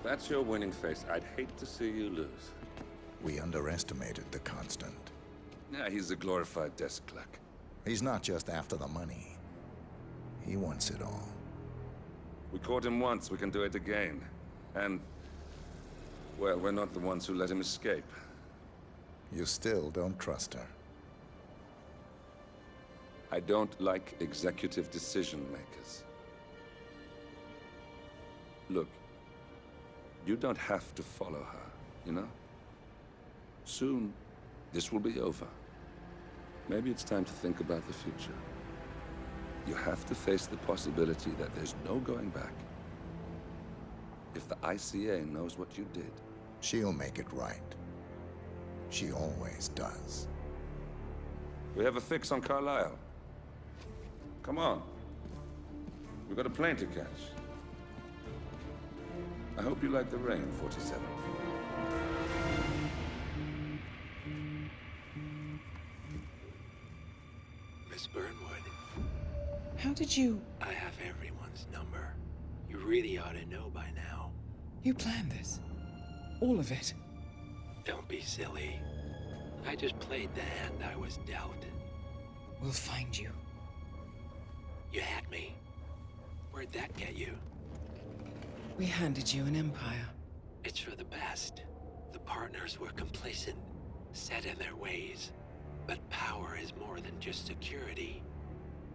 that's your winning face, I'd hate to see you lose. We underestimated the Constant. Yeah, he's a glorified desk clerk. He's not just after the money. He wants it all. We caught him once, we can do it again. And, well, we're not the ones who let him escape. You still don't trust her. I don't like executive decision makers. Look, you don't have to follow her, you know? Soon, this will be over. Maybe it's time to think about the future. You have to face the possibility that there's no going back. If the ICA knows what you did... She'll make it right. She always does. We have a fix on Carlisle. Come on. We've got a plane to catch. I hope you like the rain, 47. Miss Burnwood. How did you... I have everyone's number. You really ought to know by now. You planned this? All of it? Don't be silly. I just played the hand I was dealt. We'll find you. You had me. Where'd that get you? We handed you an empire. It's for the best. The partners were complacent, set in their ways. But power is more than just security.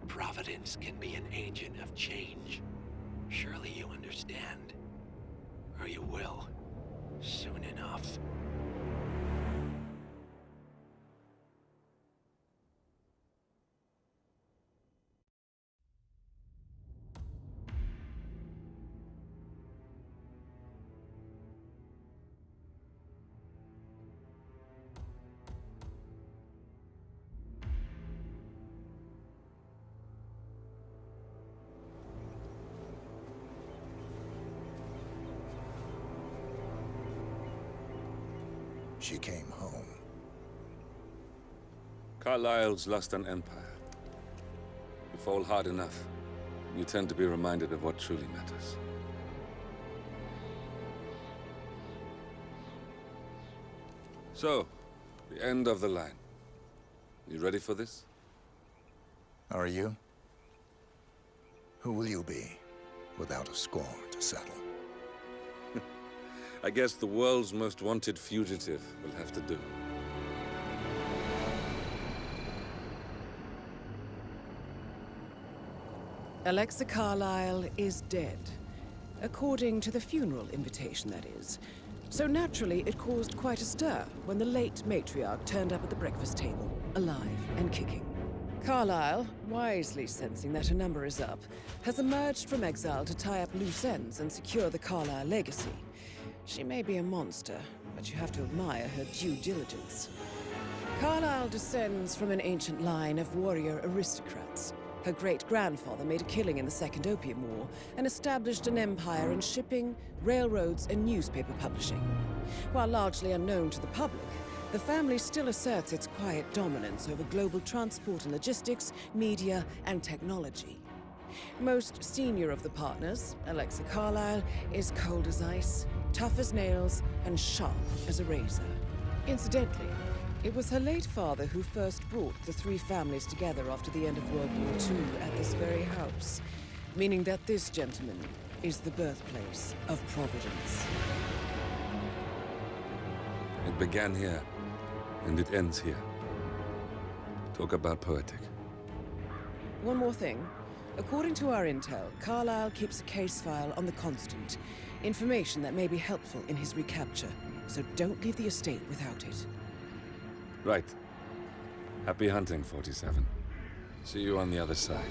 Providence can be an agent of change. Surely you understand. Or you will. Soon enough. She came home. Carlisle's lost an empire. You fall hard enough, you tend to be reminded of what truly matters. So, the end of the line. You ready for this? Are you? Who will you be, without a score to settle? I guess the world's most wanted fugitive will have to do. Alexa Carlisle is dead. According to the funeral invitation, that is. So naturally, it caused quite a stir when the late matriarch turned up at the breakfast table, alive and kicking. Carlisle, wisely sensing that her number is up, has emerged from exile to tie up loose ends and secure the Carlisle legacy. She may be a monster, but you have to admire her due diligence. Carlisle descends from an ancient line of warrior aristocrats. Her great-grandfather made a killing in the Second Opium War and established an empire in shipping, railroads, and newspaper publishing. While largely unknown to the public, the family still asserts its quiet dominance over global transport and logistics, media, and technology. Most senior of the partners, Alexa Carlisle, is cold as ice, tough as nails, and sharp as a razor. Incidentally, it was her late father who first brought the three families together after the end of World War II at this very house, meaning that this gentleman is the birthplace of Providence. It began here, and it ends here. Talk about poetic. One more thing. According to our intel, Carlisle keeps a case file on the Constant. Information that may be helpful in his recapture, so don't leave the estate without it. Right. Happy hunting, 47. See you on the other side.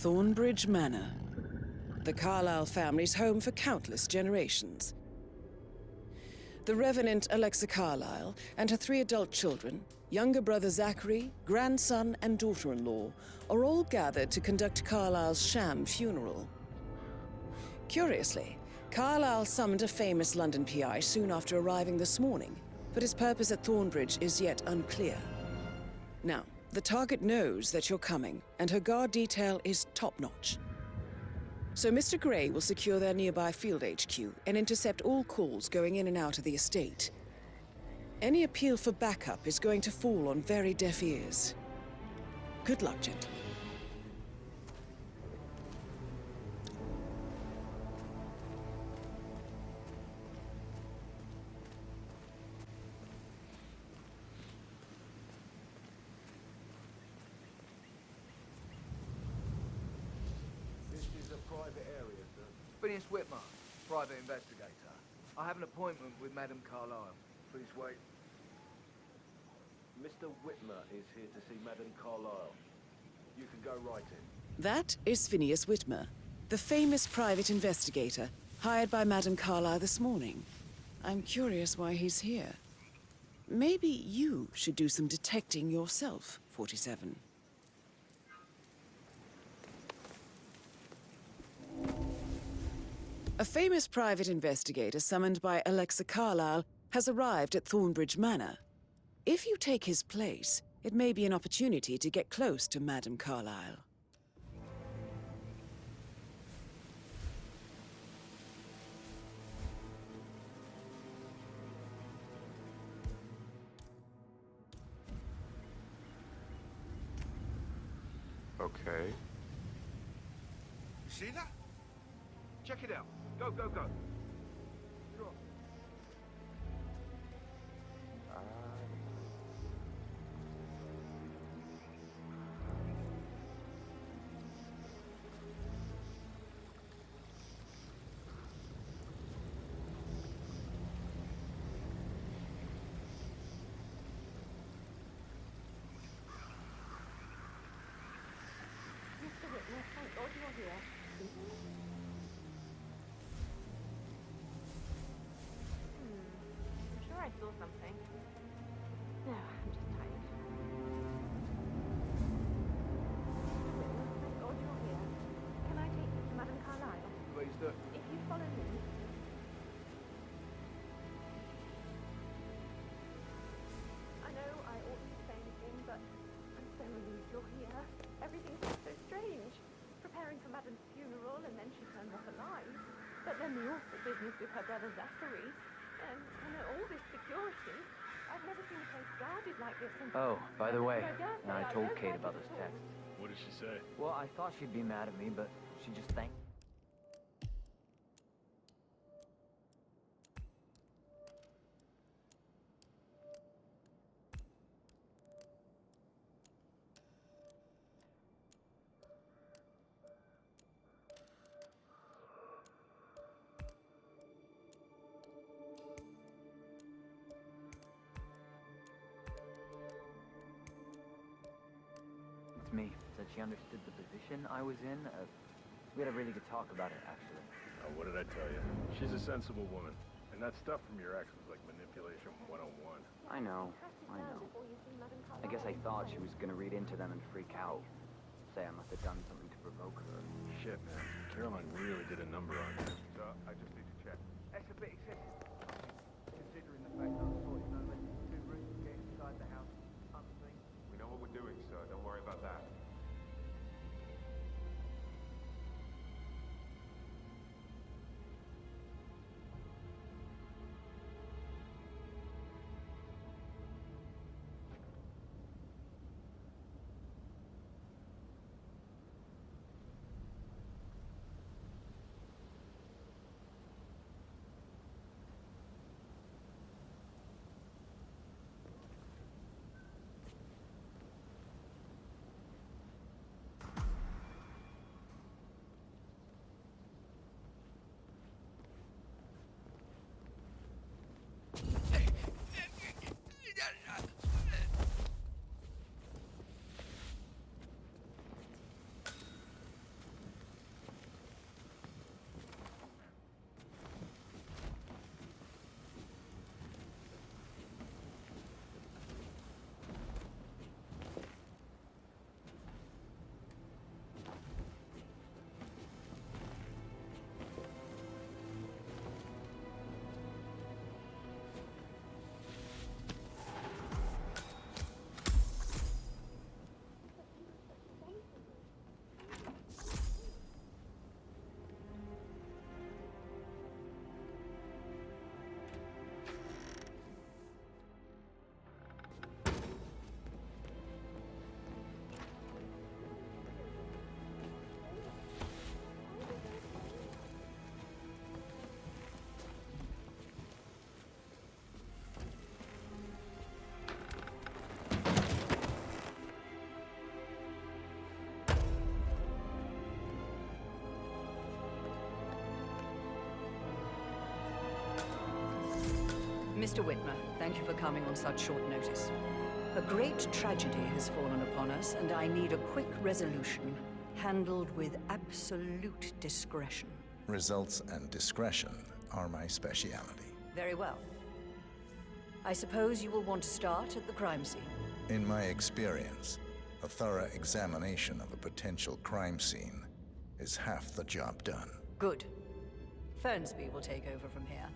Thornbridge Manor, the Carlyle family's home for countless generations. The Revenant Alexa Carlyle and her 3 adult children, younger brother Zachary, grandson, and daughter-in-law, are all gathered to conduct Carlyle's sham funeral. Curiously, Carlyle summoned a famous London PI soon after arriving this morning, but his purpose at Thornbridge is yet unclear. Now, the target knows that you're coming, and her guard detail is top-notch. So Mr. Gray will secure their nearby field HQ and intercept all calls going in and out of the estate. Any appeal for backup is going to fall on very deaf ears. Good luck, gentlemen. Private area, sir. Phineas Whitmer, private investigator. I have an appointment with Madame Carlyle. Please wait. Mr. Whitmer is here to see Madame Carlyle. You can go right in. That is Phineas Whitmer, the famous private investigator hired by Madame Carlyle this morning. I'm curious why he's here. Maybe you should do some detecting yourself, 47. A famous private investigator summoned by Alexa Carlyle has arrived at Thornbridge Manor. If you take his place, it may be an opportunity to get close to Madame Carlyle. Okay. See that? Check it out. Go, go, go. Sure. Mr. Whitmer, thank God you're here. I'm sure I saw something. No, I'm just tired. Mr. Whitmer, thank God you're here. Can I take you to Madame Carlyle? Please do. If you follow me. I know I oughtn't to say anything, but I'm so relieved you're here. Everything seems so strange. Preparing for Madame's funeral, and then she turns up alive. But then the awful business with her brother Zachary. And all this security. I've never seen a place guarded like this. And oh, by the way, I I told Kate about this text. What did she say? Well, I thought she'd be mad at me, but she just thanked. Me, said she understood the position I was in. We had a really good talk about it, actually. Oh, what did I tell you? She's a sensible woman. And that stuff from your ex was like manipulation 101. I know. I guess I thought she was gonna read into them and freak out. Say I must have done something to provoke her. Shit, man. Caroline really did a number on you. So, I just need to check. That's a bit excessive. Considering the fact that I saw it no less than 2 rooms get inside the house unseen. We know what we're doing, sir. Don't worry about that. Mr. Whitmer, thank you for coming on such short notice. A great tragedy has fallen upon us, and I need a quick resolution, handled with absolute discretion. Results and discretion are my speciality. Very well. I suppose you will want to start at the crime scene. In my experience, a thorough examination of a potential crime scene is half the job done. Good. Fernsby will take over from here.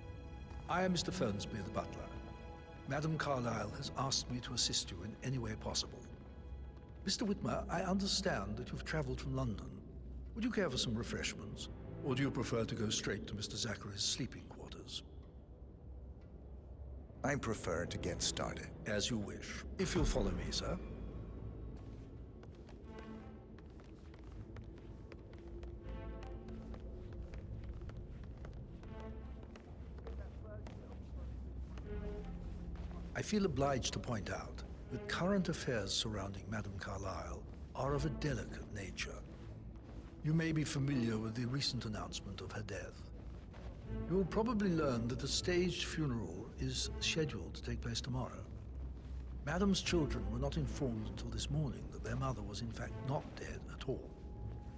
I am Mr. Fernsby, the butler. Madam Carlyle has asked me to assist you in any way possible. Mr. Whitmer, I understand that you've traveled from London. Would you care for some refreshments? Or do you prefer to go straight to Mr. Zachary's sleeping quarters? I prefer to get started. As you wish. If you'll follow me, sir. I feel obliged to point out that current affairs surrounding Madame Carlyle are of a delicate nature. You may be familiar with the recent announcement of her death. You will probably learn that a staged funeral is scheduled to take place tomorrow. Madame's children were not informed until this morning that their mother was in fact not dead at all.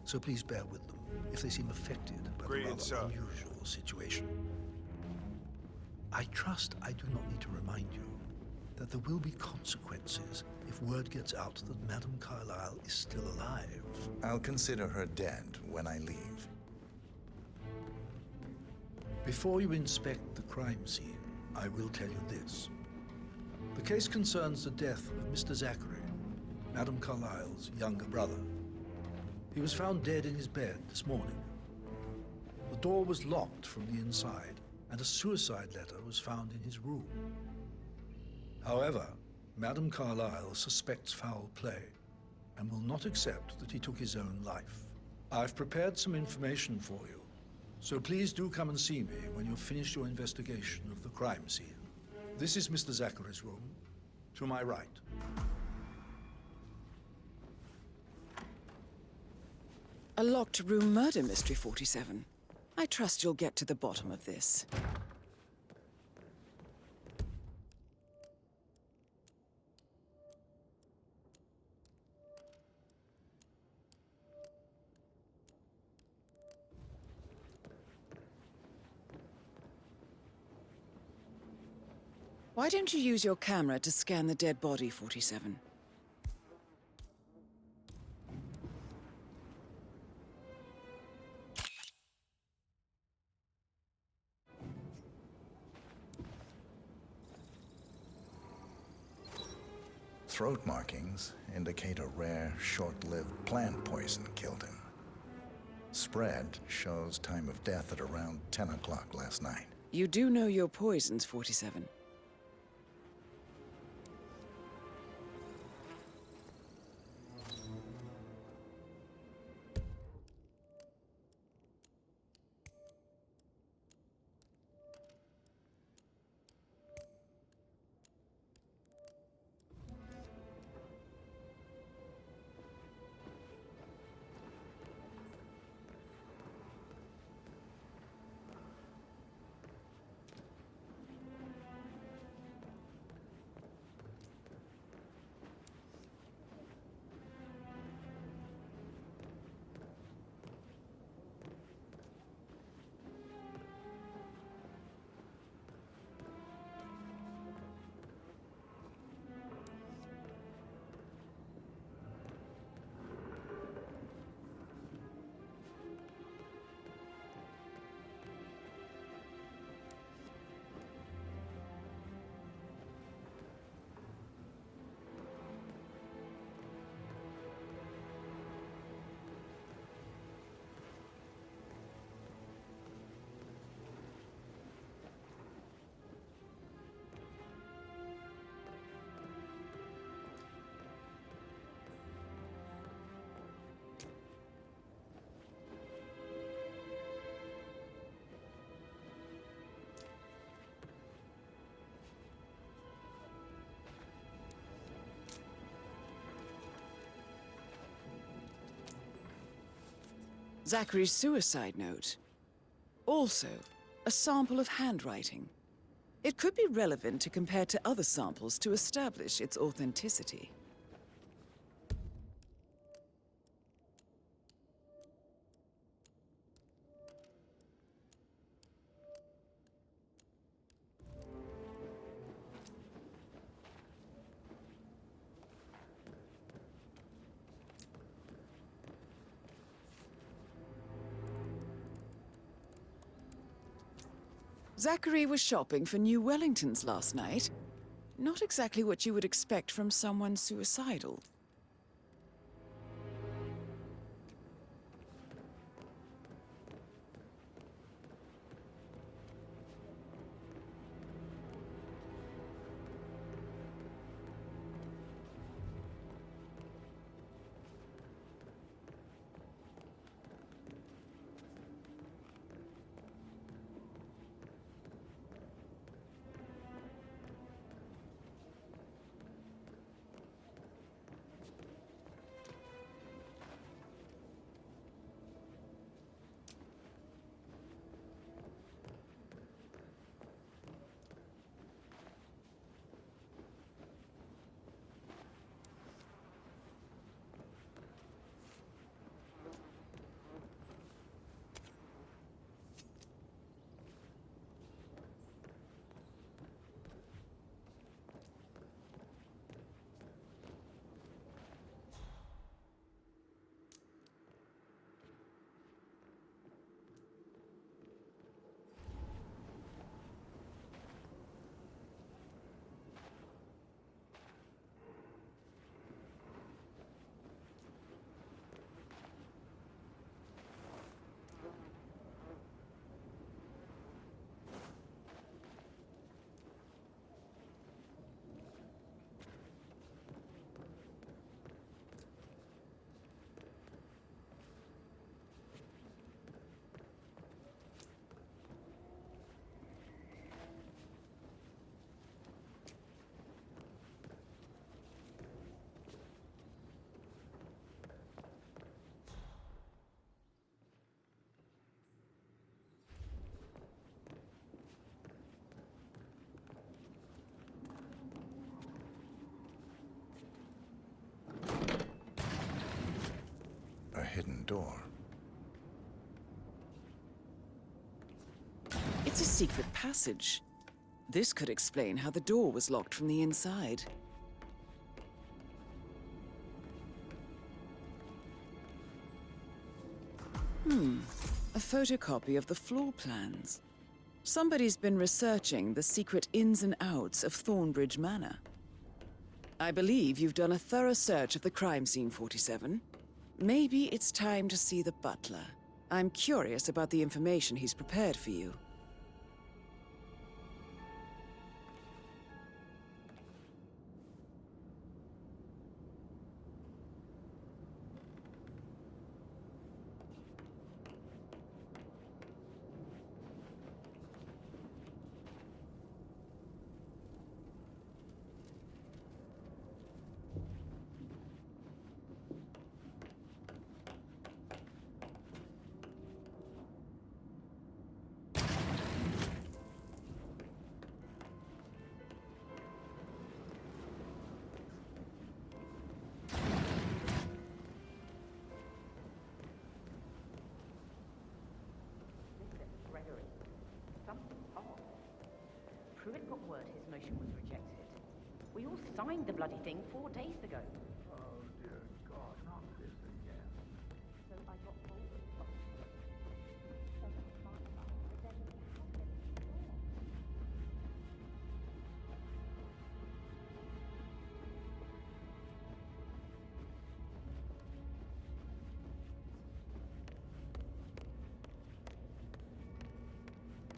So please bear with them if they seem affected by the rather unusual situation. I trust I do not need to remind you that there will be consequences if word gets out that Madame Carlyle is still alive. I'll consider her dead when I leave. Before you inspect the crime scene, I will tell you this. The case concerns the death of Mr. Zachary, Madame Carlyle's younger brother. He was found dead in his bed this morning. The door was locked from the inside, and a suicide letter was found in his room. However, Madame Carlyle suspects foul play and will not accept that he took his own life. I've prepared some information for you, so please do come and see me when you've finished your investigation of the crime scene. This is Mr. Zachary's room, to my right. A locked room murder mystery, 47. I trust you'll get to the bottom of this. Why don't you use your camera to scan the dead body, 47? Throat markings indicate a rare, short-lived plant poison killed him. Spread shows time of death at around 10 o'clock last night. You do know your poisons, 47. Zachary's suicide note. Also, a sample of handwriting. It could be relevant to compare to other samples to establish its authenticity. Zachary was shopping for new Wellingtons last night. Not exactly what you would expect from someone suicidal. A hidden door. It's a secret passage. This could explain how the door was locked from the inside. A photocopy of the floor plans. Somebody's been researching the secret ins and outs of Thornbridge Manor. I believe you've done a thorough search of the crime scene, 47. Maybe it's time to see the butler. I'm curious about the information he's prepared for you. Pruitt got word his motion was rejected. We all signed the bloody thing 4 days ago. Oh dear God, not this again. So I got hold of the document. So that my identity had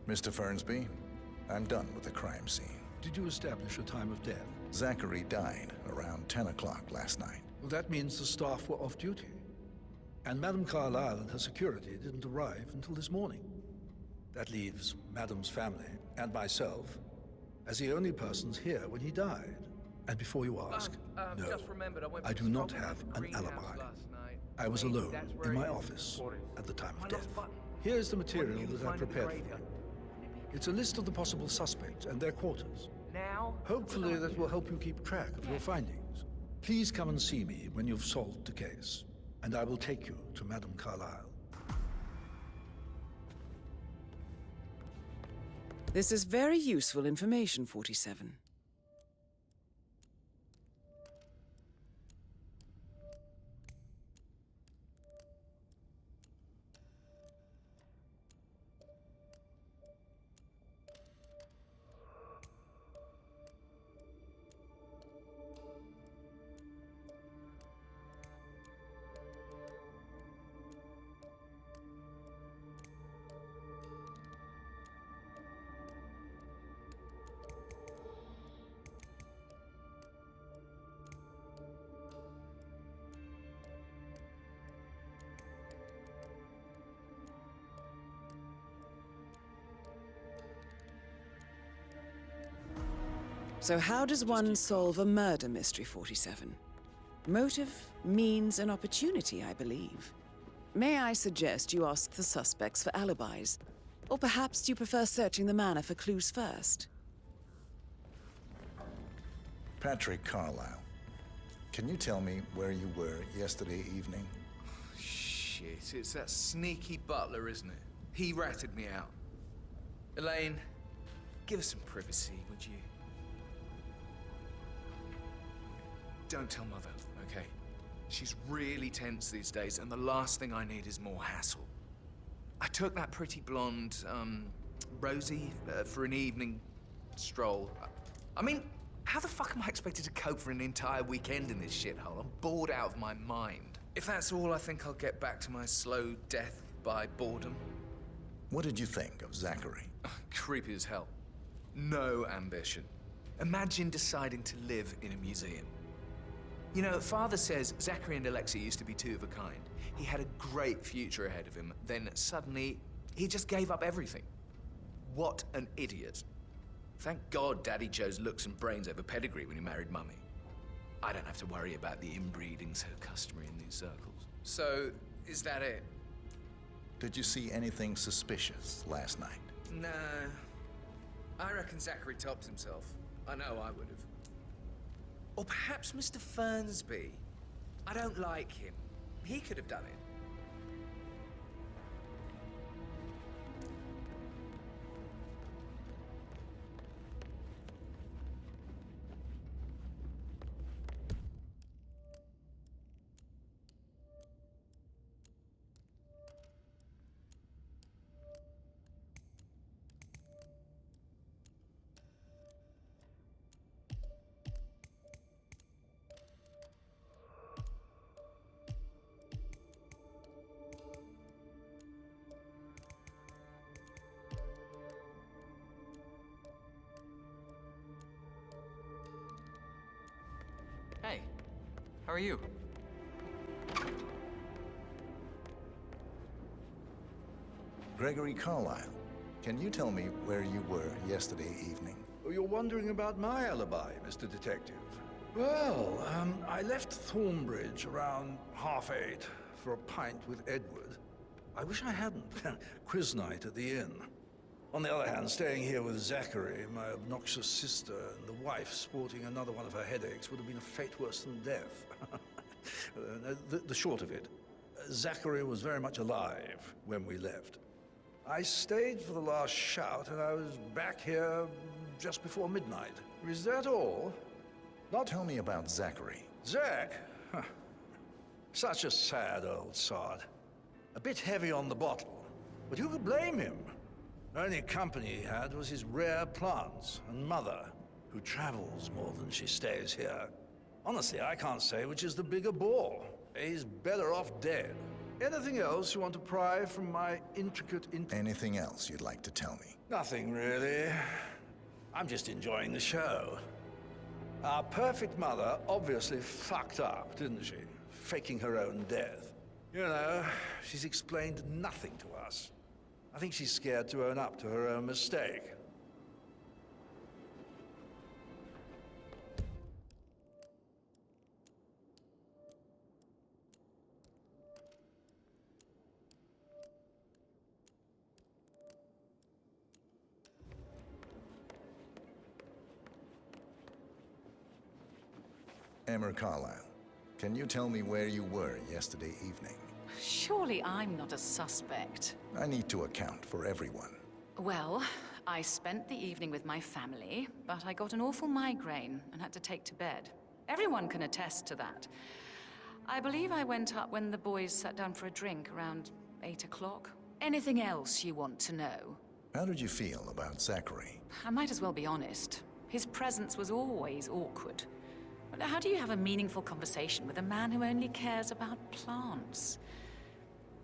been Mr. Fernsby, I'm done with the crime scene. Did you establish a time of death? Zachary died around 10 o'clock last night. Well, that means the staff were off duty. And Madame Carlyle and her security didn't arrive until this morning. That leaves Madame's family and myself as the only persons here when he died. And before you ask, no, Just remembered I do not have an alibi. I was alone in my office at the time of death. Here's the material that I prepared for you. It's a list of the possible suspects and their quarters. Now? Hopefully that will help you keep track of your findings. Please come and see me when you've solved the case, and I will take you to Madame Carlyle. This is very useful information, 47. So how does one solve a murder mystery, 47? Motive, means, and opportunity, I believe. May I suggest you ask the suspects for alibis? Or perhaps you prefer searching the manor for clues first? Patrick Carlyle, can you tell me where you were yesterday evening? Shit, it's that sneaky butler, isn't it? He ratted me out. Elaine, give us some privacy, would you? Don't tell Mother, okay? She's really tense these days, and the last thing I need is more hassle. I took that pretty blonde, Rosie, for an evening stroll. I mean, how the fuck am I expected to cope for an entire weekend in this shithole? I'm bored out of my mind. If that's all, I think I'll get back to my slow death by boredom. What did you think of Zachary? Creepy as hell. No ambition. Imagine deciding to live in a museum. You know, Father says Zachary and Alexia used to be two of a kind. He had a great future ahead of him, then suddenly, he just gave up everything. What an idiot. Thank God Daddy chose looks and brains over pedigree when he married Mummy. I don't have to worry about the inbreeding so customary in these circles. So, is that it? Did you see anything suspicious last night? No. I reckon Zachary topped himself. I know I would have. Or perhaps Mr. Fernsby. I don't like him. He could have done it. Hey, how are you? Gregory Carlyle, can you tell me where you were yesterday evening? Oh, you're wondering about my alibi, Mr. Detective. Well, I left Thornbridge around 8:30 for a pint with Edward. I wish I hadn't. Quiz night at the inn. On the other hand, staying here with Zachary, my obnoxious sister, and the wife sporting another one of her headaches would have been a fate worse than death. The short of it, Zachary was very much alive when we left. I stayed for the last shout, and I was back here just before midnight. Is that all? Not Tell me about Zachary. Zach? Huh. Such a sad old sod. A bit heavy on the bottle, but who could blame him? Only company he had was his rare plants and Mother, who travels more than she stays here. Honestly, I can't say which is the bigger bore. He's better off dead. Anything else you want to pry from my intricate... Anything else you'd like to tell me? Nothing, really. I'm just enjoying the show. Our perfect mother obviously fucked up, didn't she? Faking her own death. You know, she's explained nothing to us. I think she's scared to own up to her own mistake. Emma Carlyle, can you tell me where you were yesterday evening? Surely I'm not a suspect. I need to account for everyone. Well, I spent the evening with my family, but I got an awful migraine and had to take to bed. Everyone can attest to that. I believe I went up when the boys sat down for a drink around 8 o'clock. Anything else you want to know? How did you feel about Zachary? I might as well be honest. His presence was always awkward. But how do you have a meaningful conversation with a man who only cares about plants?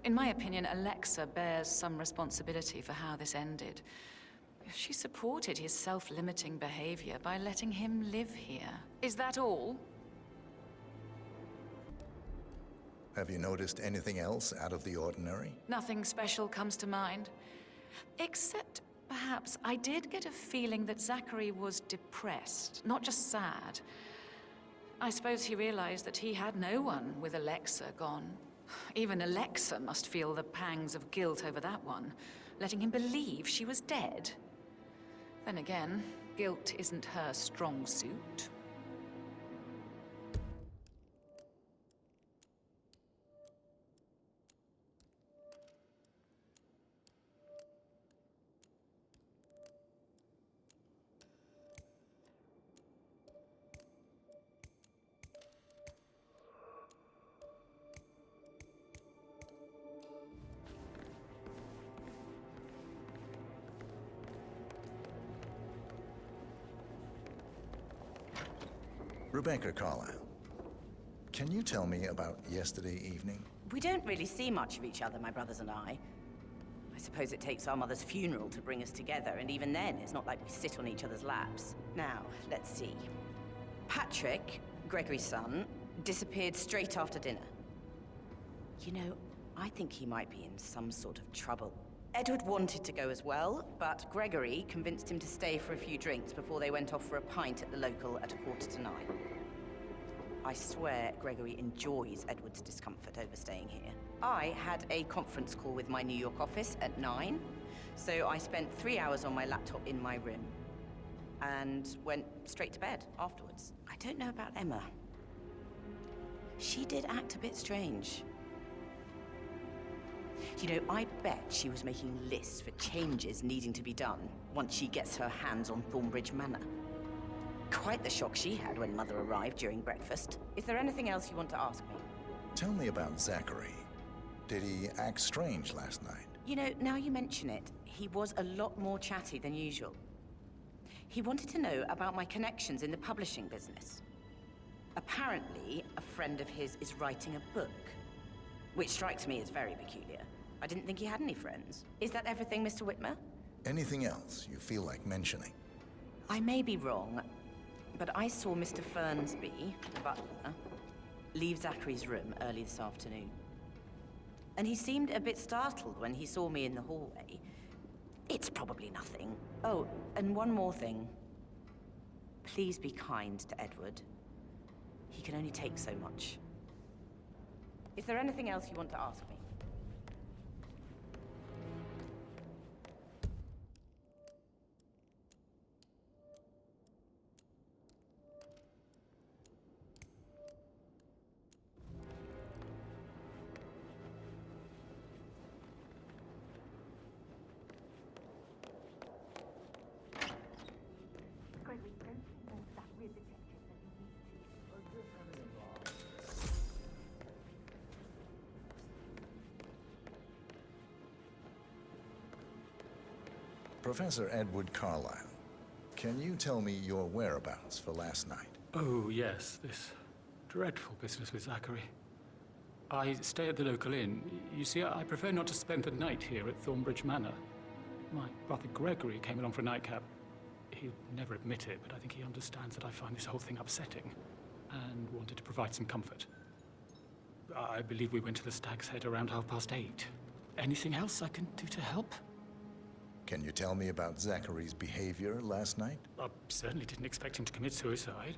In my opinion, Alexa bears some responsibility for how this ended. She supported his self-limiting behavior by letting him live here. Is that all? Have you noticed anything else out of the ordinary? Nothing special comes to mind. Except, perhaps, I did get a feeling that Zachary was depressed, not just sad. I suppose he realized that he had no one with Alexa gone. Even Alexa must feel the pangs of guilt over that one, letting him believe she was dead. Then again, guilt isn't her strong suit. Rebecca Carlyle, can you tell me about yesterday evening? We don't really see much of each other, my brothers and I. I suppose it takes our mother's funeral to bring us together, and even then, it's not like we sit on each other's laps. Now, let's see. Patrick, Gregory's son, disappeared straight after dinner. You know, I think he might be in some sort of trouble. Edward wanted to go as well, but Gregory convinced him to stay for a few drinks before they went off for a pint at the local at 9:15. I swear Gregory enjoys Edward's discomfort over staying here. I had a conference call with my New York office at 9, so I spent 3 hours on my laptop in my room and went straight to bed afterwards. I don't know about Emma. She did act a bit strange. You know, I bet she was making lists for changes needing to be done once she gets her hands on Thornbridge Manor. Quite the shock she had when Mother arrived during breakfast. Is there anything else you want to ask me? Tell me about Zachary. Did he act strange last night? You know, now you mention it, he was a lot more chatty than usual. He wanted to know about my connections in the publishing business. Apparently, a friend of his is writing a book, which strikes me as very peculiar. I didn't think he had any friends. Is that everything, Mr. Whitmer? Anything else you feel like mentioning? I may be wrong, but I saw Mr. Fernsby, the butler, leave Zachary's room early this afternoon. And he seemed a bit startled when he saw me in the hallway. It's probably nothing. Oh, and one more thing. Please be kind to Edward. He can only take so much. Is there anything else you want to ask me? Gregory, don't involve that weird detective that you need to. Professor Edward Carlyle, can you tell me your whereabouts for last night? Oh, yes, this dreadful business with Zachary. I stay at the local inn. You see, I prefer not to spend the night here at Thornbridge Manor. My brother Gregory came along for a nightcap. He'd never admit it, but I think he understands that I find this whole thing upsetting and wanted to provide some comfort. I believe we went to the Stag's Head around 8:30. Anything else I can do to help? Can you tell me about Zachary's behavior last night? I certainly didn't expect him to commit suicide.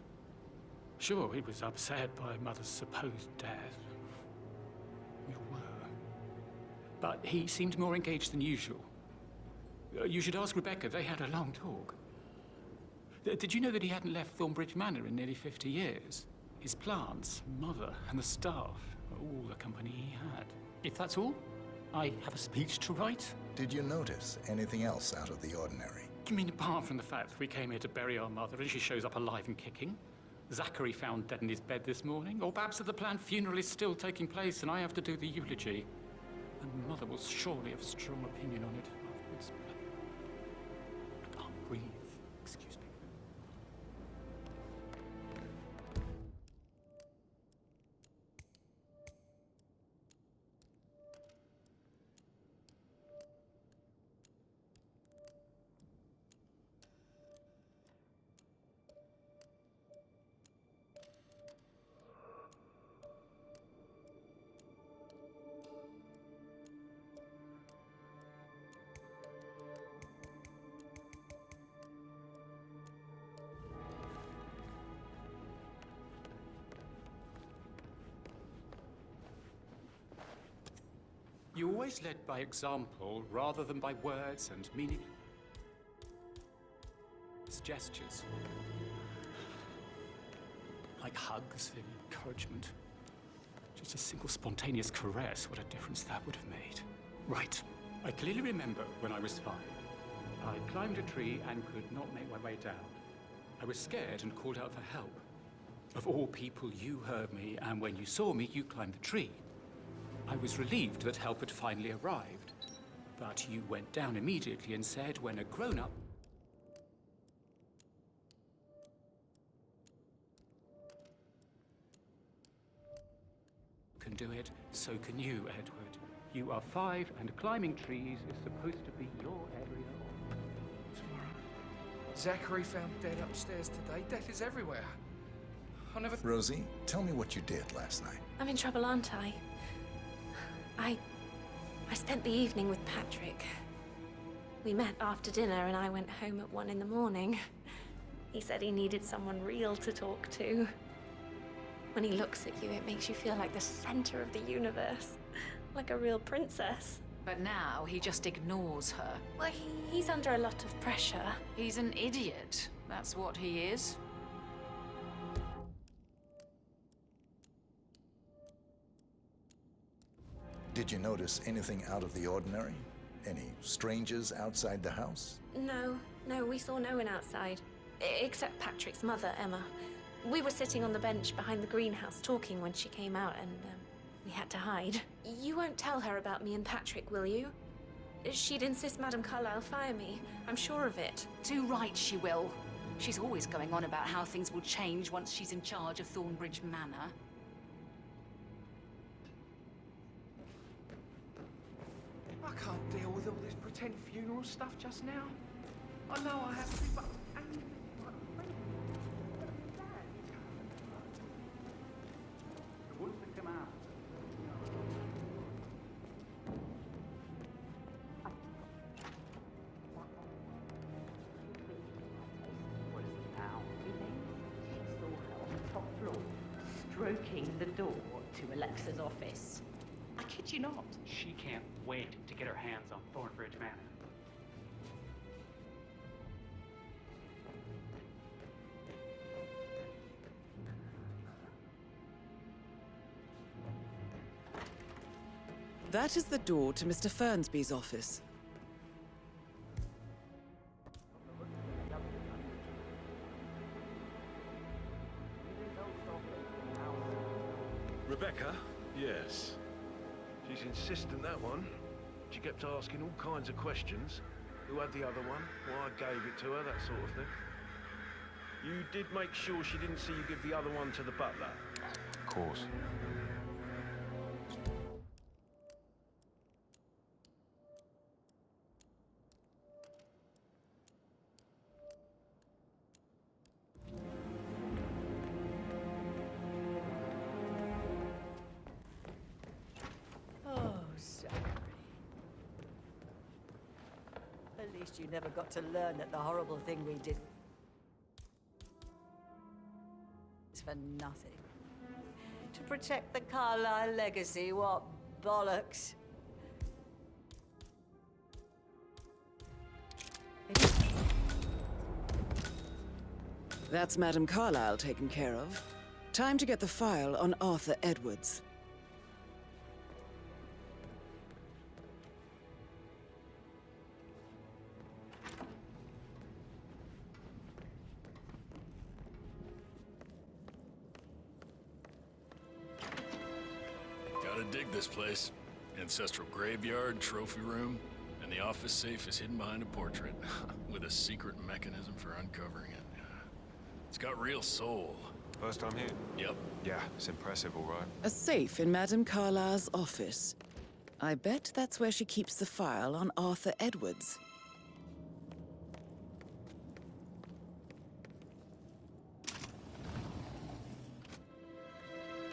Sure, he was upset by Mother's supposed death. We all were. But he seemed more engaged than usual. You should ask Rebecca. They had a long talk. Did you know that he hadn't left Thornbridge Manor in nearly 50 years? His plants, mother, and the staff, all the company he had. If that's all, I have a speech to write. Did you notice anything else out of the ordinary? You mean apart from the fact that we came here to bury our mother and she shows up alive and kicking? Zachary found dead in his bed this morning? Or perhaps that the planned funeral is still taking place and I have to do the eulogy? And Mother will surely have a strong opinion on it afterwards. I can't breathe. Excuse me. You always led by example rather than by words and meaningless gestures. Like hugs and encouragement. Just a single spontaneous caress, what a difference that would have made. Right. I clearly remember when I was 5. I climbed a tree and could not make my way down. I was scared and called out for help. Of all people, you heard me, and when you saw me, you climbed the tree. I was relieved that help had finally arrived, but you went down immediately and said, when a grown-up can do it, so can you, Edward. You are 5, and climbing trees is supposed to be your area of tomorrow. Zachary found dead upstairs today. Death is everywhere. I never... Rosie, tell me what you did last night. I'm in trouble, aren't I? I spent the evening with Patrick. We met after dinner and I went home at 1 in the morning. He said he needed someone real to talk to. When he looks at you, it makes you feel like the center of the universe. Like a real princess. But now he just ignores her. Well, he's under a lot of pressure. He's an idiot. That's what he is. Did you notice anything out of the ordinary? Any strangers outside the house? No, we saw no one outside. Except Patrick's mother, Emma. We were sitting on the bench behind the greenhouse talking when she came out and we had to hide. You won't tell her about me and Patrick, will you? She'd insist Madame Carlyle fire me. I'm sure of it. Too right she will. She's always going on about how things will change once she's in charge of Thornbridge Manor. I can't deal with all this pretend funeral stuff just now. I know I have to, but... Stroking the door to Alexa's office. I kid you not. She can't wait to get her hands on Thornbridge Manor. That is the door to Mr. Fernsby's office. Rebecca? Yes. She's insistent, that one. She kept asking all kinds of questions. Who had the other one? Why I gave it to her, that sort of thing. You did make sure she didn't see you give the other one to the butler? Of course. At least you never got to learn that the horrible thing we did is for nothing. To protect the Carlyle legacy, what bollocks. That's Madame Carlyle taken care of. Time to get the file on Arthur Edwards. Gotta dig this place. Ancestral graveyard, trophy room, and the office safe is hidden behind a portrait with a secret mechanism for uncovering it. It's got real soul. First time here? Yep. Yeah, it's impressive, all right. A safe in Madame Carlyle's office. I bet that's where she keeps the file on Arthur Edwards.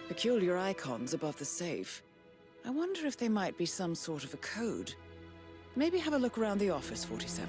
Peculiar icons above the safe. I wonder if they might be some sort of a code. Maybe have a look around the office, 47.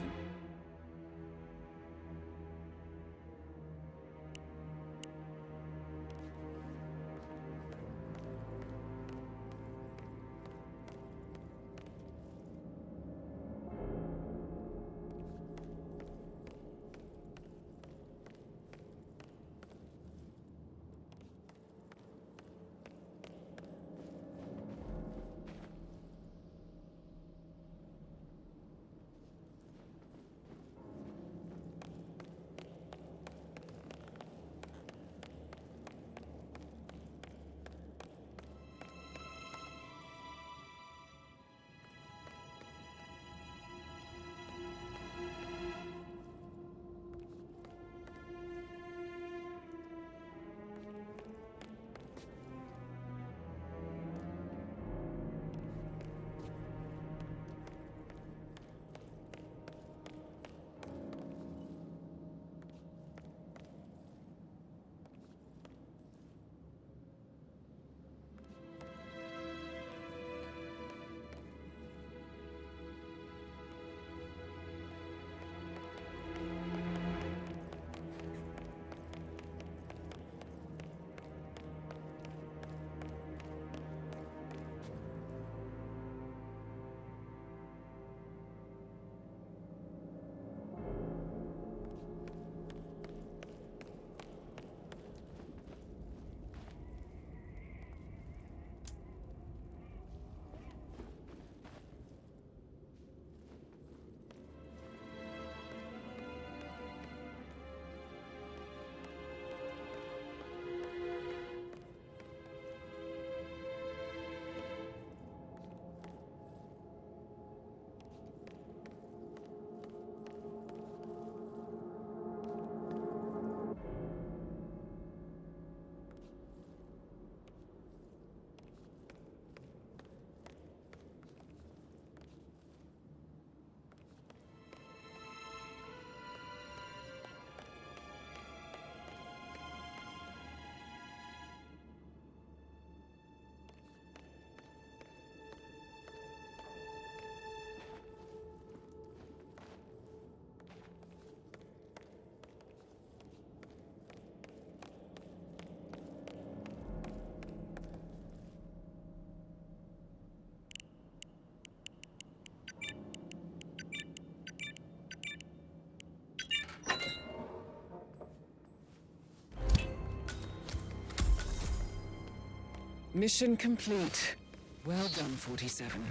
Mission complete. Well done, 47.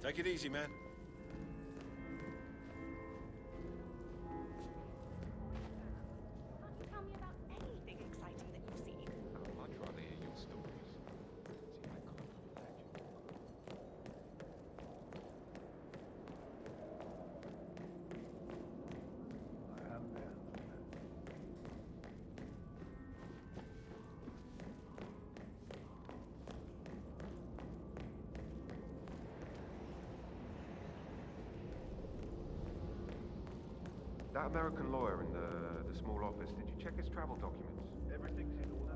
Take it easy, man. Tell me about anything exciting that you've seen. I'd rather hear your stories. See, I can't imagine. I am there. That American lawyer in the small office, did you check his travel documents? Everything's in order.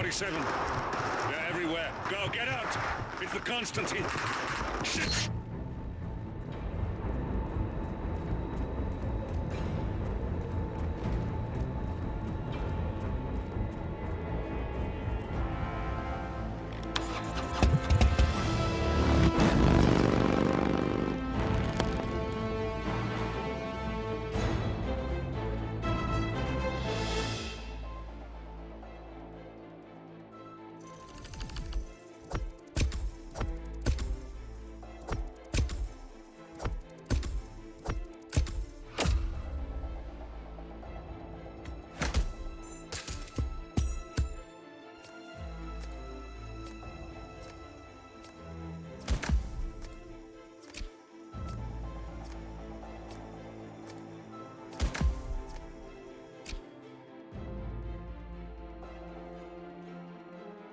47. They're everywhere. Go, get out! It's the Constantine. Shit!